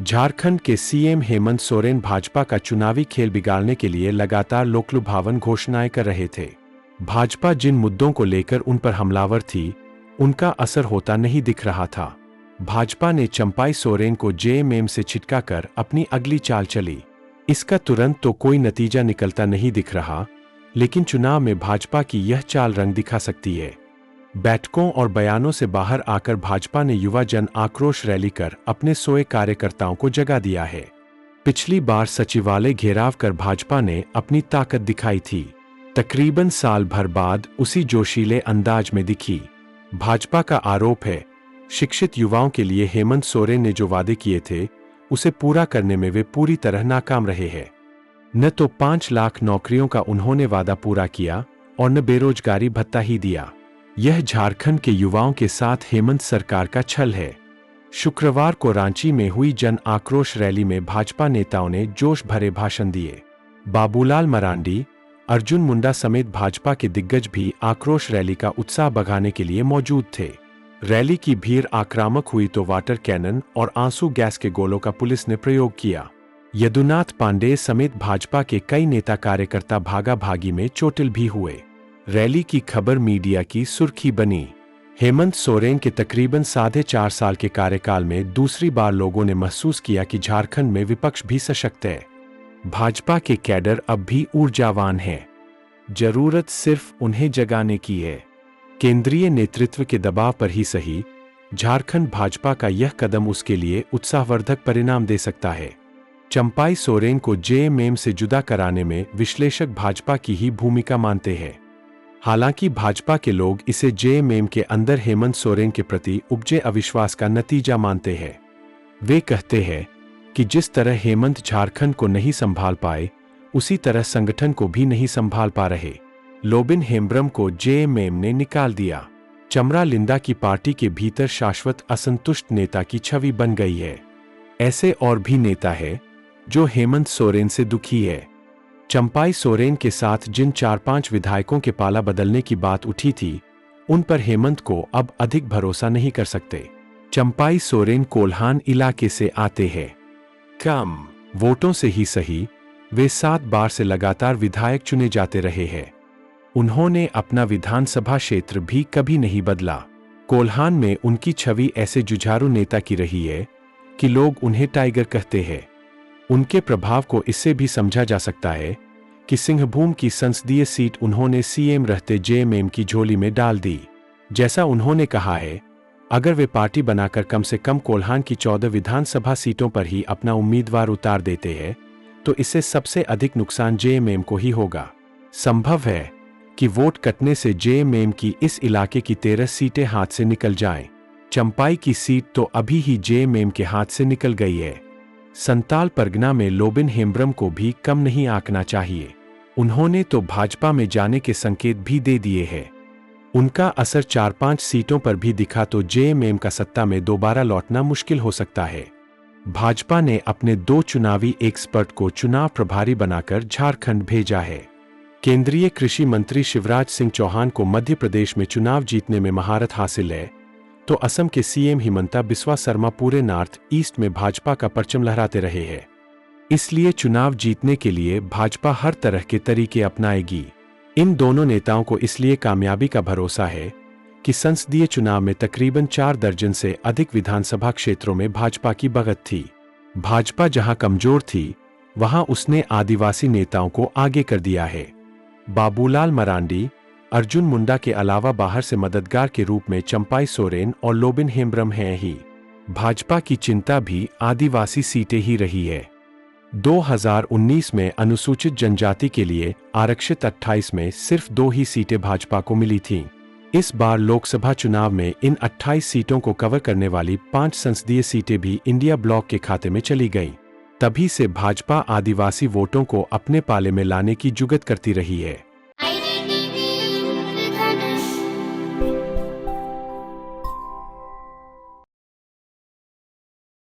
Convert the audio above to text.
झारखंड के सीएम हेमंत सोरेन भाजपा का चुनावी खेल बिगाड़ने के लिए लगातार लोकलुभावन घोषणाएं कर रहे थे। भाजपा जिन मुद्दों को लेकर उन पर हमलावर थी, उनका असर होता नहीं दिख रहा था। भाजपा ने चंपाई सोरेन को जेएमएम से छिटकाकर अपनी अगली चाल चली। इसका तुरंत तो कोई नतीजा निकलता नहीं दिख रहा, लेकिन चुनाव में भाजपा की यह चाल रंग दिखा सकती है। बैठकों और बयानों से बाहर आकर भाजपा ने युवा जन आक्रोश रैली कर अपने सोए कार्यकर्ताओं को जगा दिया है। पिछली बार सचिवालय घेराव कर भाजपा ने अपनी ताकत दिखाई थी। तकरीबन साल भर बाद उसी जोशीले अंदाज में दिखी। भाजपा का आरोप है, शिक्षित युवाओं के लिए हेमंत सोरेन ने जो वादे किए थे, उसे पूरा करने में वे पूरी तरह नाकाम रहे हैं। न तो 5 लाख नौकरियों का उन्होंने वादा पूरा किया और न बेरोजगारी भत्ता ही दिया। यह झारखंड के युवाओं के साथ हेमंत सरकार का छल है। शुक्रवार को रांची में हुई जन आक्रोश रैली में भाजपा नेताओं ने जोश भरे भाषण दिए। बाबूलाल मरांडी, अर्जुन मुंडा समेत भाजपा के दिग्गज भी आक्रोश रैली का उत्साह बढ़ाने के लिए मौजूद थे। रैली की भीड़ आक्रामक हुई तो वाटर कैनन और आंसू गैस के गोलों का पुलिस ने प्रयोग किया। यदुनाथ पांडेय समेत भाजपा के कई नेता कार्यकर्ता भागा भागी में चोटिल भी हुए। रैली की खबर मीडिया की सुर्खी बनी। हेमंत सोरेन के तकरीबन 4.5 साल के कार्यकाल में दूसरी बार लोगों ने महसूस किया कि झारखंड में विपक्ष भी सशक्त है। भाजपा के कैडर अब भी ऊर्जावान है। जरूरत सिर्फ उन्हें जगाने की है। केंद्रीय नेतृत्व के दबाव पर ही सही, झारखंड भाजपा का यह कदम उसके लिए उत्साहवर्धक परिणाम दे सकता है। चंपाई सोरेन को जेएमएम से जुदा कराने में विश्लेषक भाजपा की ही भूमिका मानते हैं। हालांकि भाजपा के लोग इसे जेएमएम के अंदर हेमंत सोरेन के प्रति उपजे अविश्वास का नतीजा मानते हैं। वे कहते हैं कि जिस तरह हेमंत झारखंड को नहीं संभाल पाए, उसी तरह संगठन को भी नहीं संभाल पा रहे। लोबिन हेम्ब्रम को जेएमएम ने निकाल दिया। चमरा लिंदा की पार्टी के भीतर शाश्वत असंतुष्ट नेता की छवि बन गई है। ऐसे और भी नेता है जो हेमंत सोरेन से दुखी है। चंपाई सोरेन के साथ जिन 4-5 विधायकों के पाला बदलने की बात उठी थी, उन पर हेमंत को अब अधिक भरोसा नहीं कर सकते। चंपाई सोरेन कोल्हान इलाके से आते हैं। कम वोटों से ही सही, वे 7 बार से लगातार विधायक चुने जाते रहे हैं। उन्होंने अपना विधानसभा क्षेत्र भी कभी नहीं बदला। कोल्हान में उनकी छवि ऐसे जुझारू नेता की रही है कि लोग उन्हें टाइगर कहते हैं। उनके प्रभाव को इससे भी समझा जा सकता है कि सिंहभूम की संसदीय सीट उन्होंने सीएम रहते जेएमएम की झोली में डाल दी। जैसा उन्होंने कहा है, अगर वे पार्टी बनाकर कम से कम कोल्हान की 14 विधानसभा सीटों पर ही अपना उम्मीदवार उतार देते हैं, तो इससे सबसे अधिक नुकसान जेएमएम को ही होगा। संभव है कि वोट कटने से जेएमएम की इस इलाके की 13 सीटें हाथ से निकल जाएं। चंपाई की सीट तो अभी ही जेएमएम के हाथ से निकल गई है। संताल परगना में लोबिन हेम्ब्रम को भी कम नहीं आंकना चाहिए। उन्होंने तो भाजपा में जाने के संकेत भी दे दिए हैं। उनका असर 4-5 सीटों पर भी दिखा तो जेएमएम का सत्ता में दोबारा लौटना मुश्किल हो सकता है। भाजपा ने अपने 2 चुनावी एक्सपर्ट को चुनाव प्रभारी बनाकर झारखंड भेजा है। केंद्रीय कृषि मंत्री शिवराज सिंह चौहान को मध्य प्रदेश में चुनाव जीतने में महारत हासिल है, तो असम के सीएम हिमंता बिस्वा शर्मा पूरे नॉर्थ ईस्ट में भाजपा का परचम लहराते रहे हैं। इसलिए चुनाव जीतने के लिए भाजपा हर तरह के तरीके अपनाएगी। इन दोनों नेताओं को इसलिए कामयाबी का भरोसा है कि संसदीय चुनाव में तकरीबन 4 दर्जन से अधिक विधानसभा क्षेत्रों में भाजपा की बढ़त थी। भाजपा जहां कमजोर थी, वहां उसने आदिवासी नेताओं को आगे कर दिया है। बाबूलाल मरांडी, अर्जुन मुंडा के अलावा बाहर से मददगार के रूप में चंपाई सोरेन और लोबिन हेम्ब्रम हैं ही। भाजपा की चिंता भी आदिवासी सीटें ही रही है। 2019 में अनुसूचित जनजाति के लिए आरक्षित 28 में सिर्फ 2 ही सीटें भाजपा को मिली थीं। इस बार लोकसभा चुनाव में इन 28 सीटों को कवर करने वाली 5 संसदीय सीटें भी इंडिया ब्लॉक के खाते में चली गईं। तभी से भाजपा आदिवासी वोटों को अपने पाले में लाने की जुगत करती रही है।